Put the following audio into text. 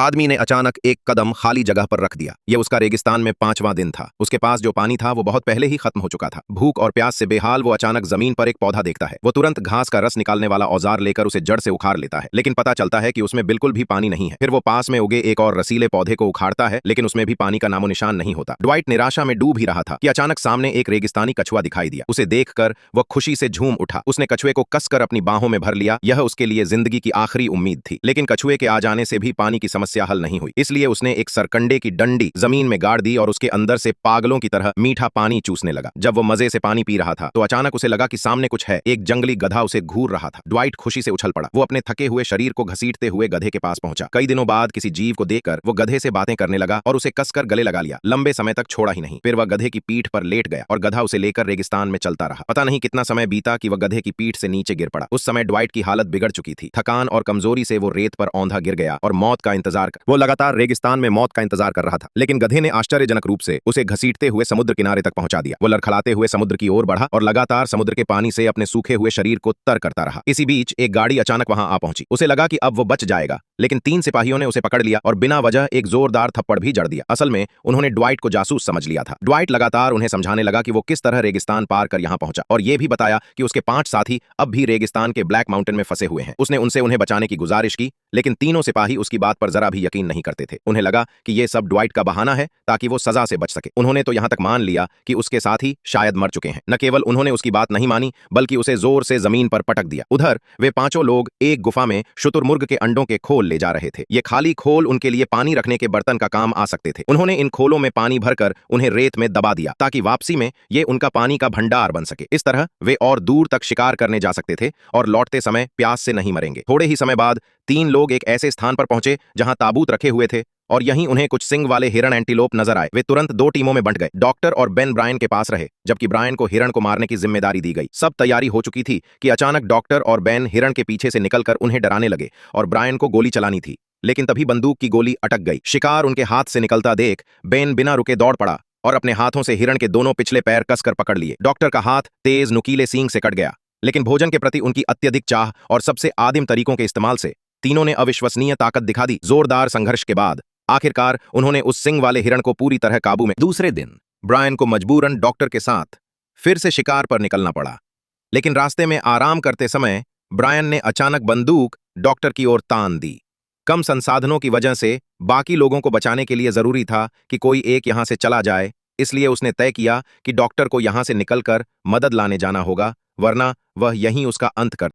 आदमी ने अचानक एक कदम खाली जगह पर रख दिया। यह उसका रेगिस्तान में 5वां दिन था। उसके पास जो पानी था वो बहुत पहले ही खत्म हो चुका था। भूख और प्यास से बेहाल वो अचानक जमीन पर एक पौधा देखता है। वो तुरंत घास का रस निकालने वाला औजार लेकर उसे जड़ से उखाड़ लेता है, लेकिन पता चलता है कि उसमें बिल्कुल भी पानी नहीं है। फिर वो पास में उगे एक और रसीले पौधे को उखाड़ता है, लेकिन उसमें भी पानी का नामो निशान नहीं होता। ड्वाइट निराशा में डूब ही रहा था कि अचानक सामने एक रेगिस्तानी कछुआ दिखाई दिया। उसे देखकर वह खुशी से झूम उठा। उसने कछुए को कसकर अपनी बाहों में भर लिया। यह उसके लिए जिंदगी की आखिरी उम्मीद थी। लेकिन कछुए के आ जाने से भी पानी की समस्या हल नहीं हुई। इसलिए उसने एक सरकंडे की डंडी जमीन में गाड़ दी और उसके अंदर से पागलों की तरह मीठा पानी चूसने लगा। जब वो मजे से पानी पी रहा था तो अचानक उसे लगा कि सामने कुछ है। एक जंगली गधा उसे घूर रहा था। ड्वाइट खुशी से उछल पड़ा। वो अपने थके हुए शरीर को घसीटते हुए गधे के पास पहुंचा। कई दिनों बाद किसी जीव को देखकर वो गधे से बातें करने लगा और उसे कसकर गले लगा लिया। लंबे समय तक छोड़ा ही नहीं। फिर वह गधे की पीठ पर लेट गया और गधा उसे लेकर रेगिस्तान में चलता रहा। पता नहीं कितना समय बीता कि वह गधे की पीठ से नीचे गिर पड़ा। उस समय ड्वाइट की हालत बिगड़ चुकी थी। थकान और कमजोरी से वो रेत पर औंधा गिर गया और मौत का इंतजार कर वो लगातार रेगिस्तान में मौत का इंतजार कर रहा था। लेकिन गधे ने आश्चर्यजनक रूप से उसे घसीटते हुए समुद्र किनारे तक पहुंचा दिया। वो लड़खड़ाते हुए समुद्र की ओर बढ़ा और लगातार समुद्र के पानी से अपने सूखे हुए शरीर को तर करता रहा। इसी बीच एक गाड़ी अचानक वहां आ पहुंची। उसे लगा कि अब वो बच जाएगा, लेकिन 3 सिपाहियों ने उसे पकड़ लिया और बिना वजह एक जोरदार थप्पड़ भी जड़ दिया। असल में उन्होंने ड्वाइट को जासूस समझ लिया था। ड्वाइट लगातार उन्हें समझाने लगा कि वो किस तरह रेगिस्तान पार कर यहां पहुंचा और यह भी बताया कि उसके 5 साथी अब भी रेगिस्तान के ब्लैक माउंटेन में फंसे हुए हैं। उसने उनसे उन्हें बचाने की गुजारिश की, लेकिन तीनों सिपाही उसकी बात पर जरा भी यकीन नहीं करते थे। उन्हें लगा कि यह सब ड्वाइट का बहाना है ताकि वो सजा से बच सके। उन्होंने तो यहां तक मान लिया कि उसके साथी शायद मर चुके हैं। न केवल उन्होंने उसकी बात नहीं मानी, बल्कि उसे जोर से जमीन पर पटक दिया। उधर वे 5 लोग एक गुफा में शुतुरमुर्ग के अंडों के खोल ले जा रहे थे। ये खाली खोल उनके लिए पानी रखने के बर्तन का काम आ सकते थे। उन्होंने इन खोलों में पानी भरकर उन्हें रेत में दबा दिया ताकि वापसी में ये उनका पानी का भंडार बन सके। इस तरह वे और दूर तक शिकार करने जा सकते थे और लौटते समय प्यास से नहीं मरेंगे। थोड़े ही समय बाद 3 लोग एक ऐसे स्थान पर पहुंचे जहां ताबूत रखे हुए थे और यहीं उन्हें कुछ सिंग वाले हिरण एंटीलोप नजर आए। वे तुरंत 2 टीमों में बंट गए। डॉक्टर और बेन ब्रायन के पास रहे, जबकि ब्रायन को हिरण को मारने की जिम्मेदारी दी गई। सब तैयारी हो चुकी थी कि अचानक डॉक्टर और बेन हिरण के पीछे से निकलकर उन्हें डराने लगे और ब्रायन को गोली चलानी थी, लेकिन तभी बंदूक की गोली अटक गई। शिकार उनके हाथ से निकलता देख बेन बिना रुके दौड़ पड़ा और अपने हाथों से हिरण के दोनों पिछले पैर कसकर पकड़ लिए। डॉक्टर का हाथ तेज नुकीले सींग से कट गया, लेकिन भोजन के प्रति उनकी अत्यधिक चाह और सबसे आदिम तरीकों के इस्तेमाल से तीनों ने अविश्वसनीय ताकत दिखा दी। जोरदार संघर्ष के बाद आखिरकार उन्होंने उस सिंग वाले हिरण को पूरी तरह काबू में। दूसरे दिन ब्रायन को मजबूरन डॉक्टर के साथ फिर से शिकार पर निकलना पड़ा, लेकिन रास्ते में आराम करते समय ब्रायन ने अचानक बंदूक डॉक्टर की ओर तान दी। कम संसाधनों की वजह से बाकी लोगों को बचाने के लिए जरूरी था कि कोई एक यहां से चला जाए, इसलिए उसने तय किया कि डॉक्टर को यहां से निकलकर मदद लाने जाना होगा, वरना वह यहीं उसका अंत कर